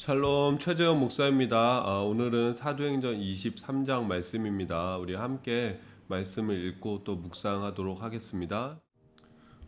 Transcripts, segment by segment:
샬롬 최재형 목사입니다. 오늘은 사도행전 23장 말씀입니다. 우리 함께 말씀을 읽고 또 묵상하도록 하겠습니다.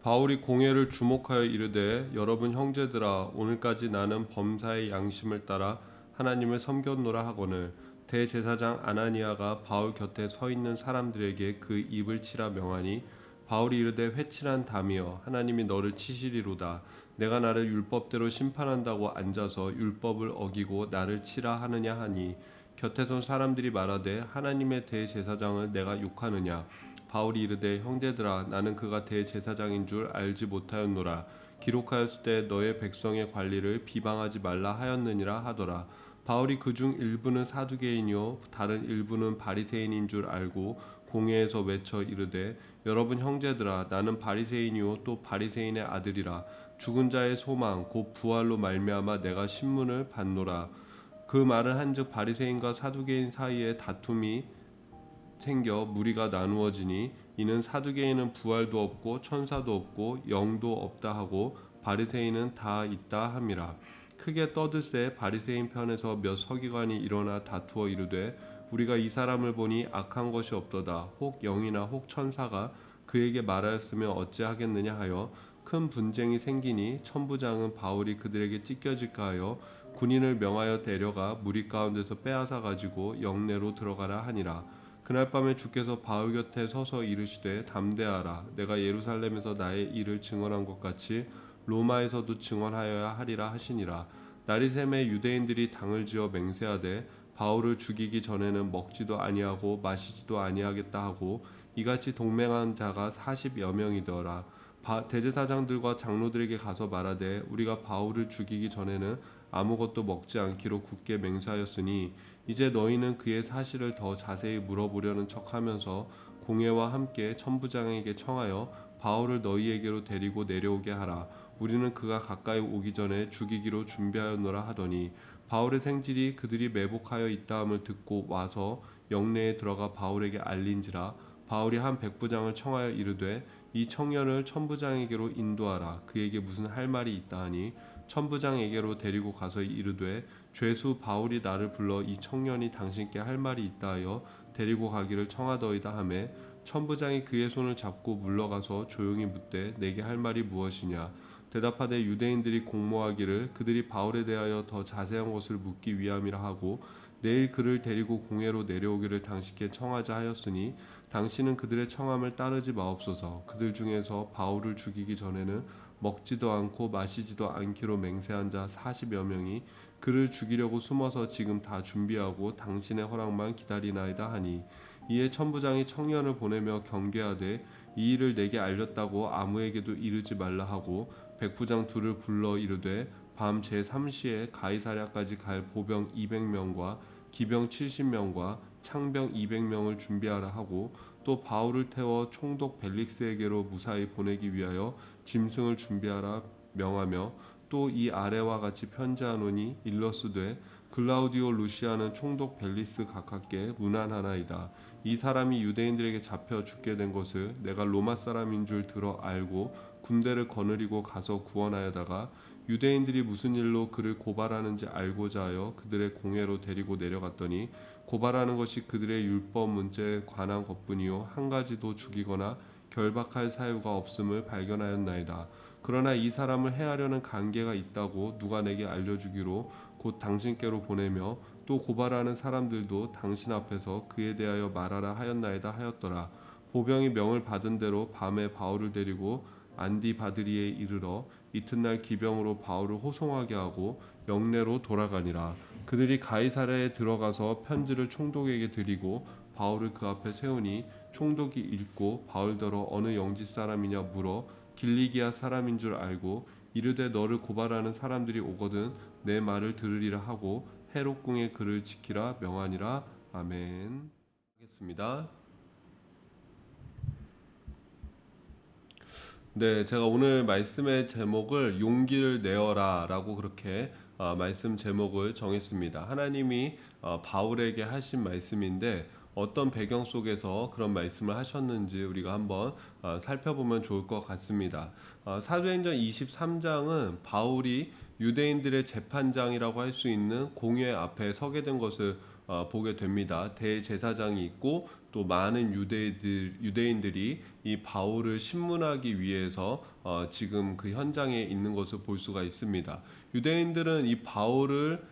바울이 공회를 주목하여 이르되 여러분 형제들아 오늘까지 나는 범사의 양심을 따라 하나님을 섬겼노라 하거늘 대제사장 아나니아가 바울 곁에 서 있는 사람들에게 그 입을 치라 명하니 바울이 이르되 회칠한 담이여 하나님이 너를 치시리로다. 내가 나를 율법대로 심판한다고 앉아서 율법을 어기고 나를 치라 하느냐 하니 곁에 선 사람들이 말하되 하나님의 대제사장을 내가 욕하느냐. 바울이 이르되 형제들아 나는 그가 대제사장인 줄 알지 못하였노라. 기록하였을 때 너의 백성의 관리를 비방하지 말라 하였느니라 하더라. 바울이 그중 일부는 사두개인이요 다른 일부는 바리새인인 줄 알고 공회에서 외쳐 이르되 여러분 형제들아 나는 바리새인이요 또 바리새인의 아들이라. 죽은 자의 소망 곧 부활로 말미암아 내가 신문을 받노라. 그 말을 한즉 바리새인과 사두개인 사이에 다툼이 생겨 무리가 나누어지니 이는 사두개인은 부활도 없고 천사도 없고 영도 없다 하고 바리새인은 다 있다 함이라. 크게 떠들세 바리새인 편에서 몇 서기관이 일어나 다투어 이르되 우리가 이 사람을 보니 악한 것이 없도다. 혹 영이나 혹 천사가 그에게 말하였으면 어찌하겠느냐 하여 큰 분쟁이 생기니 천부장은 바울이 그들에게 찢겨질까 하여 군인을 명하여 데려가 무리 가운데서 빼앗아 가지고 영내로 들어가라 하니라. 그날 밤에 주께서 바울 곁에 서서 이르시되 담대하라. 내가 예루살렘에서 나의 일을 증언한 것 같이 로마에서도 증언하여야 하리라 하시니라. 날이 새매 유대인들이 당을 지어 맹세하되 바울을 죽이기 전에는 먹지도 아니하고 마시지도 아니하겠다 하고 이같이 동맹한 자가 40여 명이더라. 대제사장들과 장로들에게 가서 말하되 우리가 바울을 죽이기 전에는 아무것도 먹지 않기로 굳게 맹세하였으니 이제 너희는 그의 사실을 더 자세히 물어보려는 척하면서 공회와 함께 천부장에게 청하여 바울을 너희에게로 데리고 내려오게 하라. 우리는 그가 가까이 오기 전에 죽이기로 준비하였노라 하더니 바울의 생질이 그들이 매복하여 있다함을 듣고 와서 영내에 들어가 바울에게 알린지라. 바울이 한 백부장을 청하여 이르되 이 청년을 천부장에게로 인도하라. 그에게 무슨 할 말이 있다 하니 천부장에게로 데리고 가서 이르되 죄수 바울이 나를 불러 이 청년이 당신께 할 말이 있다 하여 데리고 가기를 청하더이다 하매 천부장이 그의 손을 잡고 물러가서 조용히 묻되 내게 할 말이 무엇이냐. 대답하되 유대인들이 공모하기를 그들이 바울에 대하여 더 자세한 것을 묻기 위함이라 하고 내일 그를 데리고 공회로 내려오기를 당신께 청하자 하였으니 당신은 그들의 청함을 따르지 마옵소서. 그들 중에서 바울을 죽이기 전에는 먹지도 않고 마시지도 않기로 맹세한 자 40여 명이 그를 죽이려고 숨어서 지금 다 준비하고 당신의 허락만 기다리나이다 하니 이에 천부장이 청년을 보내며 경계하되 이 일을 내게 알렸다고 아무에게도 이르지 말라 하고 백부장 둘을 불러 이르되 밤 제3시에 가이사랴까지 갈 보병 200명과 기병 70명과 창병 200명을 준비하라 하고 또 바울을 태워 총독 벨릭스에게로 무사히 보내기 위하여 짐승을 준비하라 명하며 또 이 아래와 같이 편지하노니 일러스되 글라우디오 루시아는 총독 벨리스 각하께 문안하나이다. 이 사람이 유대인들에게 잡혀 죽게 된 것을 내가 로마 사람인 줄 들어 알고 군대를 거느리고 가서 구원하여다가 유대인들이 무슨 일로 그를 고발하는지 알고자 하여 그들의 공회로 데리고 내려갔더니 고발하는 것이 그들의 율법 문제에 관한 것뿐이요 한 가지도 죽이거나 결박할 사유가 없음을 발견하였나이다. 그러나 이 사람을 해하려는 관계가 있다고 누가 내게 알려주기로 곧 당신께로 보내며 또 고발하는 사람들도 당신 앞에서 그에 대하여 말하라 하였나이다 하였더라. 보병이 명을 받은 대로 밤에 바울을 데리고 안디바드리에 이르러 이튿날 기병으로 바울을 호송하게 하고 영내로 돌아가니라. 그들이 가이사랴에 들어가서 편지를 총독에게 드리고 바울을 그 앞에 세우니 총독이 읽고 바울더러 어느 영지 사람이냐 물어 길리기아 사람인 줄 알고 이르되 너를 고발하는 사람들이 오거든 내 말을 들으리라 하고 헤롯궁의 글을 지키라 명하니라. 아멘. 하겠습니다. 네, 제가 오늘 말씀의 제목을 용기를 내어라 라고 그렇게 말씀 제목을 정했습니다. 하나님이 바울에게 하신 말씀인데 어떤 배경 속에서 그런 말씀을 하셨는지 우리가 한번 살펴보면 좋을 것 같습니다. 사도행전 23장은 바울이 유대인들의 재판장이라고 할 수 있는 공회 앞에 서게 된 것을 보게 됩니다. 대제사장이 있고 또 많은 유대인들이 이 바울을 신문하기 위해서 지금 그 현장에 있는 것을 볼 수가 있습니다. 유대인들은 이 바울을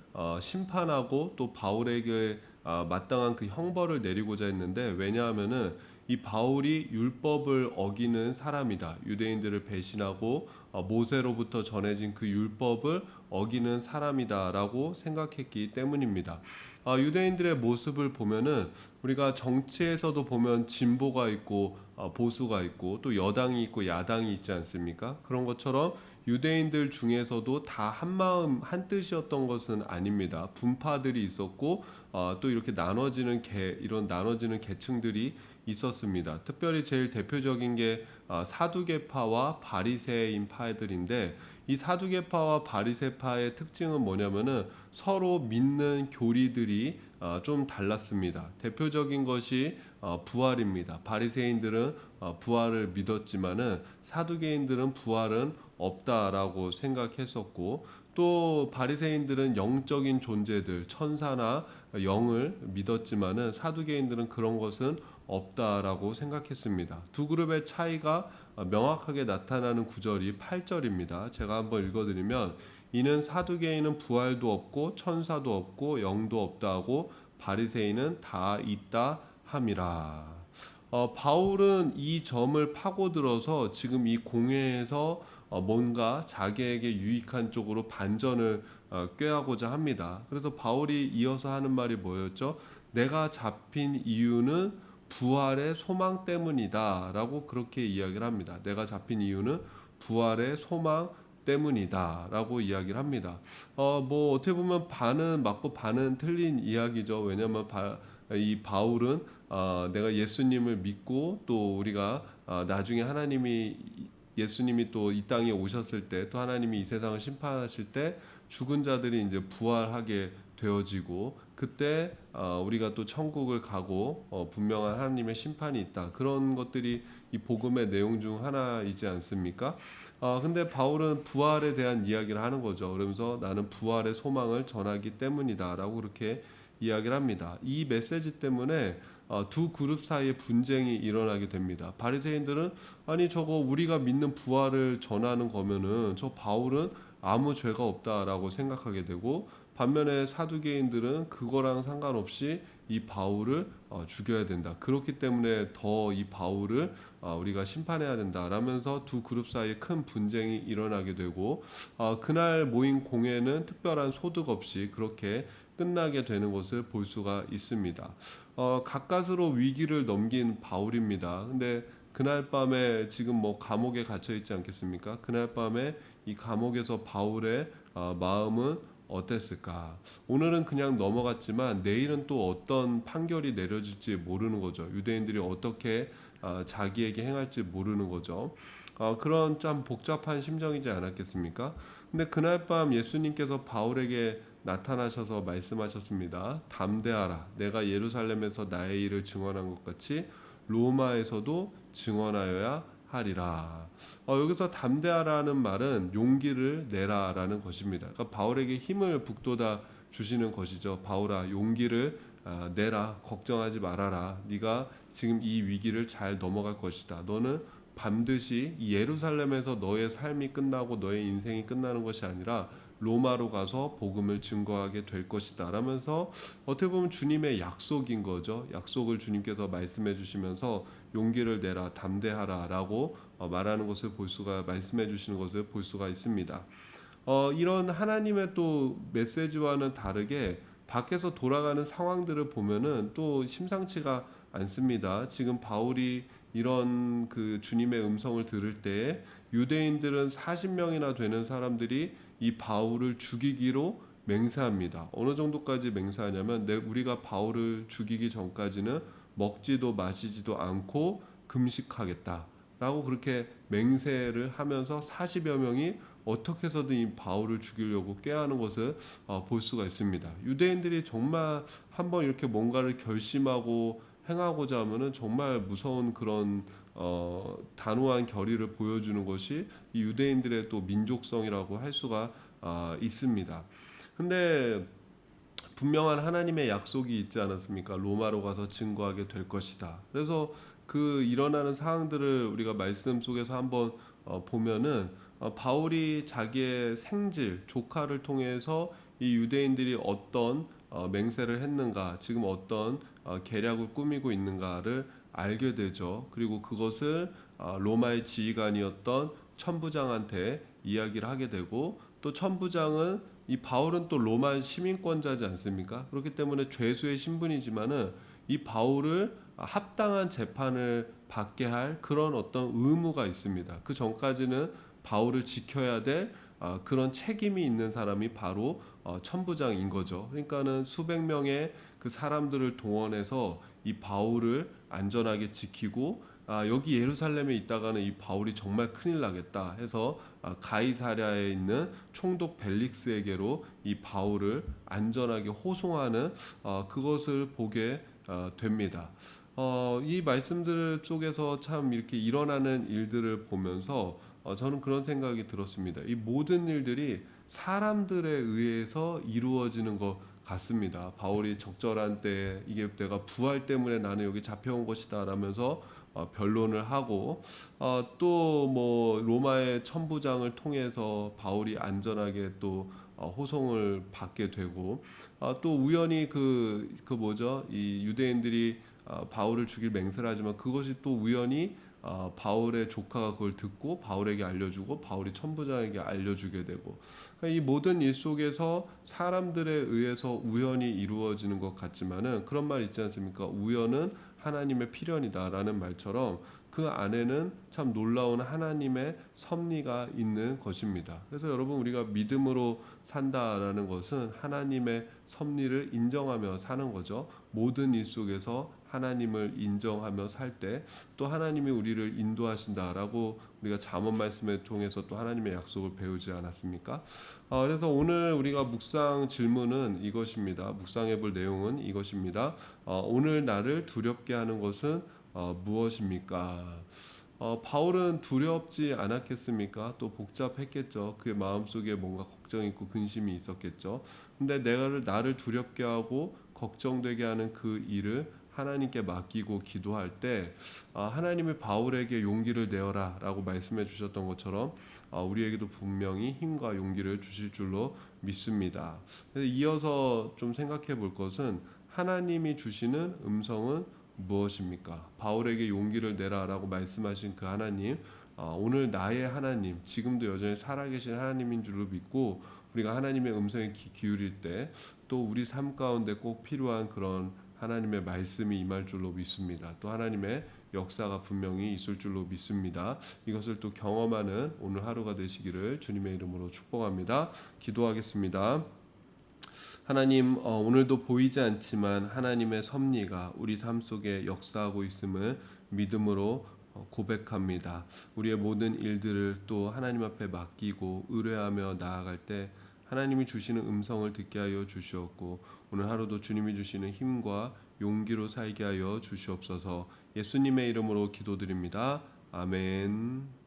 심판하고 또 바울에게 마땅한 그 형벌을 내리고자 했는데, 왜냐하면은 이 바울이 율법을 어기는 사람이다. 유대인들을 배신하고 모세로부터 전해진 그 율법을 어기는 사람이다라고 생각했기 때문입니다. 유대인들의 모습을 보면은 우리가 정치에서도 보면 진보가 있고 보수가 있고 또 여당이 있고 야당이 있지 않습니까? 그런 것처럼 유대인들 중에서도 다 한마음 한뜻이었던 것은 아닙니다. 분파들이 있었고 또 이렇게 이런 나눠지는 계층들이 있었습니다. 특별히 제일 대표적인 게 사두개파와 바리새인 파들인데, 이 사두개파와 바리새파의 특징은 뭐냐면은 서로 믿는 교리들이 좀 달랐습니다. 대표적인 것이 부활입니다. 바리새인들은 부활을 믿었지만은 사두개인들은 부활은 없다라고 생각했었고, 또 바리새인들은 영적인 존재들, 천사나 영을 믿었지만은 사두개인들은 그런 것은 없다라고 생각했습니다. 두 그룹의 차이가 명확하게 나타나는 구절이 8절입니다. 제가 한번 읽어드리면, 이는 사두개인은 부활도 없고 천사도 없고 영도 없다 하고 바리새인은 다 있다 함이라. 바울은 이 점을 파고들어서 지금 이 공회에서 뭔가 자기에게 유익한 쪽으로 반전을 꾀하고자 합니다. 그래서 바울이 이어서 하는 말이 뭐였죠? 내가 잡힌 이유는 부활의 소망 때문이다 라고 그렇게 이야기를 합니다. 내가 잡힌 이유는 부활의 소망 때문이다 라고 이야기를 합니다. 뭐 어떻게 보면 반은 맞고 반은 틀린 이야기죠. 왜냐하면 이 바울은 내가 예수님을 믿고 또 우리가 나중에 예수님이 또 이 땅에 오셨을 때, 또 하나님이 이 세상을 심판하실 때 죽은 자들이 이제 부활하게 되어지고, 그때 우리가 또 천국을 가고 분명한 하나님의 심판이 있다. 그런 것들이 이 복음의 내용 중 하나이지 않습니까? 근데 바울은 부활에 대한 이야기를 하는 거죠. 그러면서 나는 부활의 소망을 전하기 때문이다라고 그렇게 이야기를 합니다. 이 메시지 때문에 두 그룹 사이에 분쟁이 일어나게 됩니다. 바리새인들은 아니 저거 우리가 믿는 부활을 전하는 거면은 저 바울은 아무 죄가 없다라고 생각하게 되고, 반면에 사두개인들은 그거랑 상관없이 이 바울을 죽여야 된다. 그렇기 때문에 더 이 바울을 우리가 심판해야 된다라면서 두 그룹 사이에 큰 분쟁이 일어나게 되고, 그날 모인 공회는 특별한 소득 없이 그렇게 끝나게 되는 것을 볼 수가 있습니다. 가까스로 위기를 넘긴 바울입니다. 근데 그날 밤에 지금 뭐 감옥에 갇혀 있지 않겠습니까? 그날 밤에 이 감옥에서 바울의 마음은 어땠을까? 오늘은 그냥 넘어갔지만 내일은 또 어떤 판결이 내려질지 모르는 거죠. 유대인들이 어떻게 자기에게 행할지 모르는 거죠. 그런 참 복잡한 심정이지 않았겠습니까? 근데 그날 밤 예수님께서 바울에게 나타나셔서 말씀하셨습니다. 담대하라. 내가 예루살렘에서 나의 일을 증언한 것 같이 로마에서도 증언하여야 하리라. 여기서 담대하라는 말은 용기를 내라라는 것입니다. 그러니까 바울에게 힘을 북돋아 주시는 것이죠. 바울아, 용기를 내라. 걱정하지 말아라. 네가 지금 이 위기를 잘 넘어갈 것이다. 너는 반드시 이 예루살렘에서 너의 삶이 끝나고 너의 인생이 끝나는 것이 아니라 로마로 가서 복음을 증거하게 될 것이다 라면서, 어떻게 보면 주님의 약속인 거죠. 약속을 주님께서 말씀해 주시면서 용기를 내라, 담대하라 라고 말하는 것을 말씀해 주시는 것을 볼 수가 있습니다. 이런 하나님의 또 메시지와는 다르게 밖에서 돌아가는 상황들을 보면은 또 심상치가 않습니다. 지금 바울이 이런 그 주님의 음성을 들을 때에 유대인들은 40명이나 되는 사람들이 이 바울을 죽이기로 맹세합니다. 어느 정도까지 맹세하냐면 우리가 바울을 죽이기 전까지는 먹지도 마시지도 않고 금식하겠다라고 그렇게 맹세를 하면서 40여 명이 어떻게 해서든 이 바울을 죽이려고 꾀하는 것을 볼 수가 있습니다. 유대인들이 정말 한번 이렇게 뭔가를 결심하고 행하고자 하면은 정말 무서운 그런 단호한 결의를 보여주는 것이 이 유대인들의 또 민족성이라고 할 수가 있습니다. 근데 분명한 하나님의 약속이 있지 않았습니까? 로마로 가서 증거하게 될 것이다. 그래서 그 일어나는 사항들을 우리가 말씀 속에서 한번 보면은 바울이 자기의 생질 조카를 통해서 이 유대인들이 어떤 맹세를 했는가, 지금 어떤 계략을 꾸미고 있는가를 알게 되죠. 그리고 그것을 로마의 지휘관이었던 천부장한테 이야기를 하게 되고, 또 천부장은 이 바울은 또 로마 시민권자지 않습니까? 그렇기 때문에 죄수의 신분이지만은 이 바울을 합당한 재판을 받게 할 그런 어떤 의무가 있습니다. 그 전까지는 바울을 지켜야 될 그런 책임이 있는 사람이 바로 천부장인 거죠. 그러니까는 수백 명의 그 사람들을 동원해서 이 바울을 안전하게 지키고, 여기 예루살렘에 있다가는 이 바울이 정말 큰일 나겠다 해서 가이사랴에 있는 총독 벨릭스에게로 이 바울을 안전하게 호송하는 그것을 보게 됩니다. 이 말씀들 쪽에서 참 이렇게 일어나는 일들을 보면서 저는 그런 생각이 들었습니다. 이 모든 일들이 사람들에 의해서 이루어지는 것 같습니다. 바울이 적절한 때에 이게 내가 부활 때문에 나는 여기 잡혀온 것이다 라면서 변론을 하고, 또 뭐 로마의 천부장을 통해서 바울이 안전하게 또 호송을 받게 되고, 또 우연히 이 유대인들이 바울을 죽일 맹세를 하지만 그것이 또 우연히 바울의 조카가 그걸 듣고 바울에게 알려주고 바울이 천부장에게 알려주게 되고, 그러니까 이 모든 일 속에서 사람들에 의해서 우연이 이루어지는 것 같지만은 그런 말 있지 않습니까? 우연은 하나님의 필연이다라는 말처럼 그 안에는 참 놀라운 하나님의 섭리가 있는 것입니다. 그래서 여러분, 우리가 믿음으로 산다라는 것은 하나님의 섭리를 인정하며 사는 거죠. 모든 일 속에서 하나님을 인정하며 살 때 또 하나님이 우리를 인도하신다라고 우리가 잠언 말씀을 통해서 또 하나님의 약속을 배우지 않았습니까? 그래서 오늘 우리가 묵상 질문은 이것입니다. 묵상해 볼 내용은 이것입니다. 오늘 나를 두렵게 하는 것은 무엇입니까? 바울은 두렵지 않았겠습니까? 또 복잡했겠죠. 그의 마음속에 뭔가 걱정이 있고 근심이 있었겠죠. 근데 나를 두렵게 하고 걱정되게 하는 그 일을 하나님께 맡기고 기도할 때 하나님이 바울에게 용기를 내어라 라고 말씀해 주셨던 것처럼 우리에게도 분명히 힘과 용기를 주실 줄로 믿습니다. 그래서 이어서 좀 생각해 볼 것은 하나님이 주시는 음성은 무엇입니까? 바울에게 용기를 내라라고 말씀하신 그 하나님, 오늘 나의 하나님, 지금도 여전히 살아계신 하나님인 줄로 믿고 우리가 하나님의 음성에 귀 기울일 때 또 우리 삶 가운데 꼭 필요한 그런 하나님의 말씀이 임할 줄로 믿습니다. 또 하나님의 역사가 분명히 있을 줄로 믿습니다. 이것을 또 경험하는 오늘 하루가 되시기를 주님의 이름으로 축복합니다. 기도하겠습니다. 하나님, 오늘도 보이지 않지만 하나님의 섭리가 우리 삶 속에 역사하고 있음을 믿음으로 고백합니다. 우리의 모든 일들을 또 하나님 앞에 맡기고 의뢰하며 나아갈 때 하나님이 주시는 음성을 듣게 하여 주시옵고, 오늘 하루도 주님이 주시는 힘과 용기로 살게 하여 주시옵소서. 예수님의 이름으로 기도드립니다. 아멘.